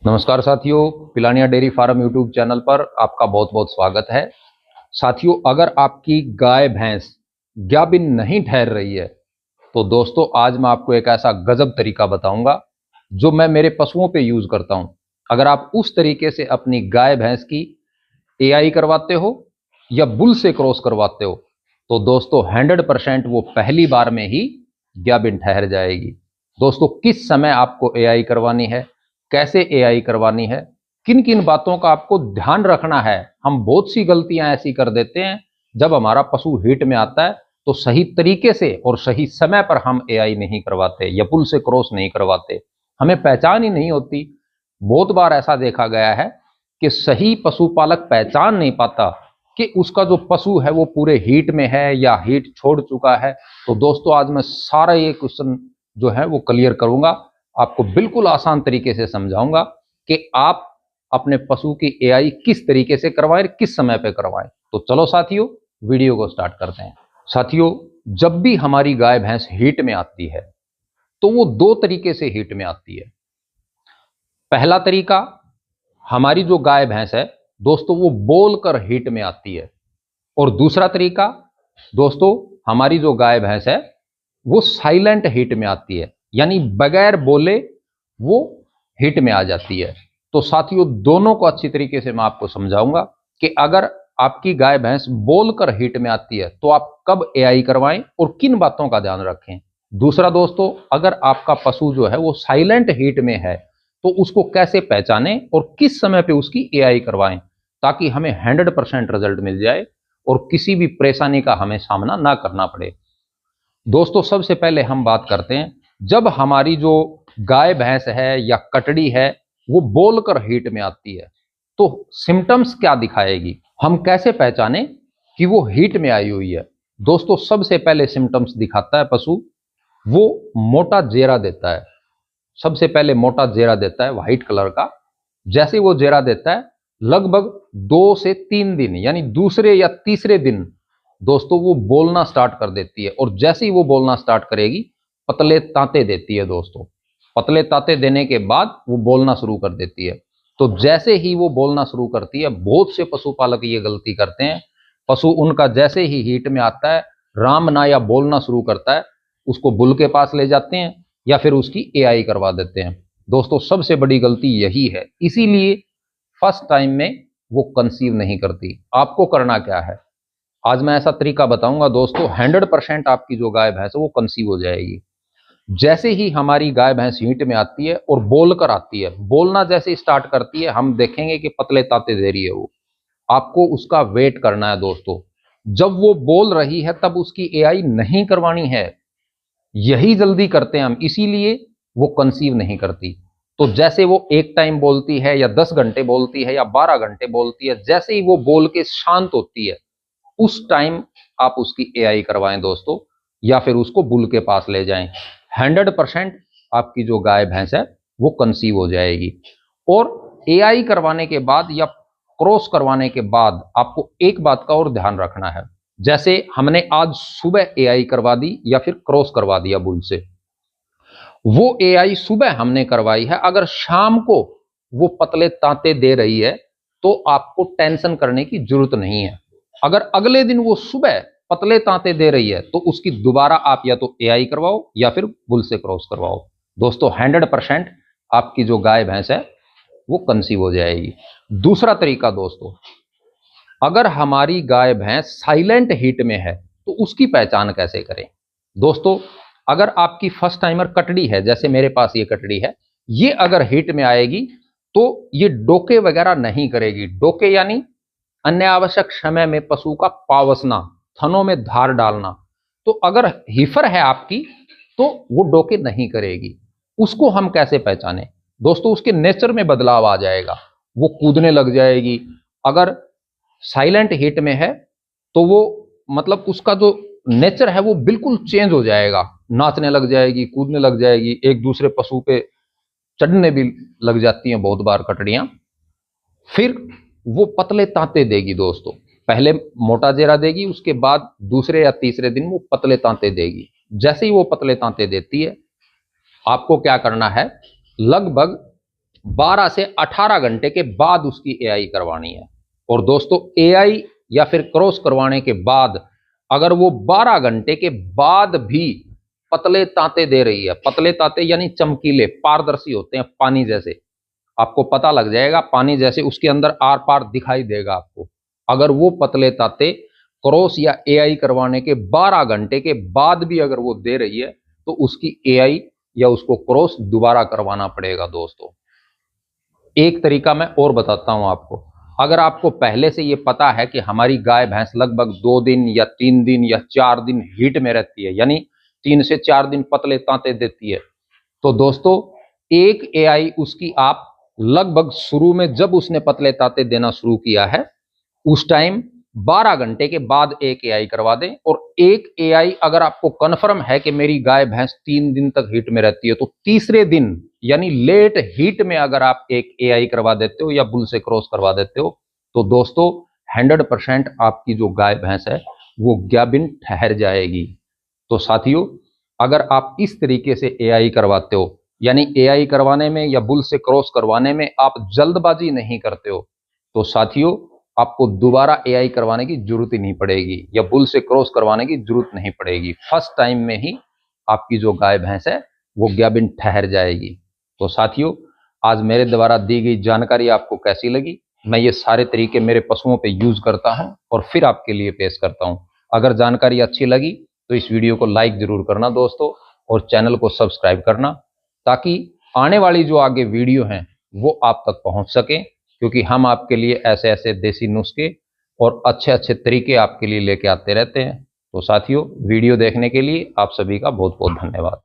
नमस्कार साथियों, Pilania dairy farm YouTube channel पर आपका बहुत बहुत स्वागत है। साथियों, अगर आपकी गाय भैंस गाभिन नहीं ठहर रही है तो दोस्तों आज मैं आपको एक ऐसा गजब तरीका बताऊंगा जो मैं मेरे पशुओं पे यूज करता हूं। अगर आप उस तरीके से अपनी गाय भैंस की एआई करवाते हो या बुल से क्रॉस करवाते हो तो दोस्तों 100% वो पहली बार में ही गाभिन ठहर जाएगी। दोस्तों, किस समय आपको एआई करवानी है, कैसे एआई करवानी है, किन किन बातों का आपको ध्यान रखना है। हम बहुत सी गलतियां ऐसी कर देते हैं जब हमारा पशु हीट में आता है तो सही तरीके से और सही समय पर हम एआई नहीं करवाते या पुल से क्रॉस नहीं करवाते, हमें पहचान ही नहीं होती। बहुत बार ऐसा देखा गया है कि सही पशुपालक पहचान नहीं पाता कि उसका जो पशु है वो पूरे हीट में है या हीट छोड़ चुका है। तो दोस्तों आज मैं सारा ये क्वेश्चन जो है वो क्लियर करूंगा, आपको बिल्कुल आसान तरीके से समझाऊंगा कि आप अपने पशु की एआई किस तरीके से करवाएं, किस समय पे करवाएं। तो चलो साथियों, वीडियो को स्टार्ट करते हैं। साथियों, जब भी हमारी गाय भैंस हीट में आती है तो वो दो तरीके से हीट में आती है। पहला तरीका, हमारी जो गाय भैंस है दोस्तों वो बोल कर हीट में आती है, और दूसरा तरीका दोस्तों, हमारी जो गाय भैंस है वो साइलेंट हीट में आती है, यानी बगैर बोले वो हीट में आ जाती है। तो साथियों दोनों को अच्छी तरीके से मैं आपको समझाऊंगा कि अगर आपकी गाय भैंस बोलकर हीट में आती है तो आप कब एआई करवाएं और किन बातों का ध्यान रखें। दूसरा दोस्तों, अगर आपका पशु जो है वो साइलेंट हीट में है तो उसको कैसे पहचानें और किस समय पे उसकी एआई करवाएं ताकि हमें 100% रिजल्ट मिल जाए और किसी भी परेशानी का हमें सामना ना करना पड़े। दोस्तों सबसे पहले हम बात करते हैं, जब हमारी जो गाय भैंस है या कटड़ी है वो बोलकर हीट में आती है तो सिम्टम्स क्या दिखाएगी, हम कैसे पहचाने कि वो हीट में आई हुई है। दोस्तों सबसे पहले सिम्टम्स दिखाता है पशु, वो मोटा जेरा देता है। सबसे पहले मोटा जेरा देता है व्हाइट कलर का। जैसे वो जेरा देता है लगभग 2 से 3 दिन यानी दूसरे या तीसरे दिन दोस्तों वो बोलना स्टार्ट कर देती है, और जैसे ही वो बोलना स्टार्ट करेगी पतले तांते देती है। दोस्तों पतले तांते देने के बाद वो बोलना शुरू कर देती है। तो जैसे ही वो बोलना शुरू करती है, बहुत से पशुपालक ये गलती करते हैं, पशु उनका जैसे ही हीट में आता है राम ना या बोलना शुरू करता है उसको बुल के पास ले जाते हैं या फिर उसकी एआई करवा देते हैं। दोस्तों सबसे बड़ी गलती यही है, इसीलिए फर्स्ट टाइम में वो कंसीव नहीं करती। आपको करना क्या है, आज मैं ऐसा तरीका बताऊंगा दोस्तों, 100% आपकी जो गाय भैंस है वो कंसीव हो जाएगी। जैसे ही हमारी गाय भैंस हीट में आती है और बोल कर आती है, बोलना जैसे स्टार्ट करती है हम देखेंगे कि पतले तांते दे रही है वो, आपको उसका वेट करना है। दोस्तों जब वो बोल रही है तब उसकी एआई नहीं करवानी है, यही जल्दी करते हैं हम, इसीलिए वो कंसीव नहीं करती। तो जैसे वो एक टाइम बोलती है या 10 घंटे बोलती है या 12 घंटे बोलती है, जैसे ही वो बोल के शांत होती है उस टाइम आप उसकी एआई करवाएं दोस्तों, या फिर उसको बुल के पास ले जाएं। 100% आपकी जो गाय भैंस है वो कंसीव हो जाएगी। और एआई करवाने के बाद या क्रॉस करवाने के बाद आपको एक बात का और ध्यान रखना है, जैसे हमने आज सुबह एआई करवा दी या फिर क्रॉस करवा दिया बुल से, वो एआई सुबह हमने करवाई है, अगर शाम को वो पतले तांते दे रही है तो आपको टेंशन करने की जरूरत नहीं है। अगर अगले दिन वो सुबह पतले तांते दे रही है तो उसकी दोबारा आप या तो एआई करवाओ या फिर बुल से क्रॉस करवाओ। दोस्तों 100% आपकी जो गाय भैंस है वो कंसीव हो जाएगी। दूसरा तरीका दोस्तों, अगर हमारी गाय भैंस साइलेंट हीट में है तो उसकी पहचान कैसे करें। दोस्तों अगर आपकी फर्स्ट टाइमर कटड़ी है, जैसे मेरे पास ये कटड़ी है, ये अगर हीट में आएगी तो ये डोके वगैरह नहीं करेगी। डोके यानी अन्य आवश्यक समय में पशु का पावसना, थनों में धार डालना। तो अगर हीफर है आपकी तो वो डोके नहीं करेगी। उसको हम कैसे पहचाने दोस्तों, उसके नेचर में बदलाव आ जाएगा, वो कूदने लग जाएगी। अगर साइलेंट हीट में है तो वो मतलब उसका जो नेचर है वो बिल्कुल चेंज हो जाएगा, नाचने लग जाएगी, कूदने लग जाएगी, एक दूसरे पशु पे चढ़ने भी लग जाती हैं बहुत बार कटड़ियां। फिर वो पतले तांते देगी दोस्तों, पहले मोटा जेरा देगी, उसके बाद दूसरे या तीसरे दिन वो पतले तांते देगी। जैसे ही वो पतले तांते देती है आपको क्या करना है, लगभग 12 से 18 घंटे के बाद उसकी एआई करवानी है। और दोस्तों एआई या फिर क्रॉस करवाने के बाद अगर वो 12 घंटे के बाद भी पतले तांते दे रही है, पतले तांते यानी चमकीले पारदर्शी होते हैं पानी जैसे, आपको पता लग जाएगा पानी जैसे, उसके अंदर आर पार दिखाई देगा आपको। अगर वो पतले तांते क्रॉस या एआई करवाने के 12 घंटे के बाद भी अगर वो दे रही है तो उसकी एआई या उसको क्रॉस दोबारा करवाना पड़ेगा। दोस्तों एक तरीका मैं और बताता हूं आपको। अगर आपको पहले से ये पता है कि हमारी गाय भैंस लगभग 2 दिन या 3 दिन या 4 दिन हीट में रहती है, यानी 3 से 4 दिन पतले तांते देती है, तो दोस्तों एक एआई उसकी आप लगभग शुरू में जब उसने पतले तांते देना शुरू किया है उस टाइम 12 घंटे के बाद एक एआई करवा दें। और एक एआई अगर आपको कन्फर्म है कि मेरी गाय भैंस 3 दिन तक हीट में रहती है तो तीसरे दिन यानी लेट हीट में अगर आप एक एआई करवा देते हो या बुल से क्रॉस करवा देते हो तो दोस्तों 100% आपकी जो गाय भैंस है वो गाभिन ठहर जाएगी। तो साथियों अगर आप इस तरीके से एआई करवाते हो, यानी एआई करवाने में या बुल से क्रॉस करवाने में आप जल्दबाजी नहीं करते हो, तो साथियों आपको दोबारा एआई करवाने की जरूरत ही नहीं पड़ेगी या बुल से क्रॉस करवाने की जरूरत नहीं पड़ेगी। फर्स्ट टाइम में ही आपकी जो गाय भैंस है वो गाभिन ठहर जाएगी। तो साथियों आज मेरे द्वारा दी गई जानकारी आपको कैसी लगी? मैं ये सारे तरीके मेरे पशुओं पे यूज करता हूं और फिर आपके लिए पेश करता हूं। अगर जानकारी अच्छी लगी तो इस वीडियो को लाइक जरूर करना दोस्तों, और चैनल को सब्सक्राइब करना, ताकि आने वाली जो आगे वीडियो हैं वो आप तक पहुंच सके, क्योंकि हम आपके लिए ऐसे ऐसे देसी नुस्खे और अच्छे अच्छे तरीके आपके लिए लेके आते रहते हैं। तो साथियों वीडियो देखने के लिए आप सभी का बहुत बहुत धन्यवाद।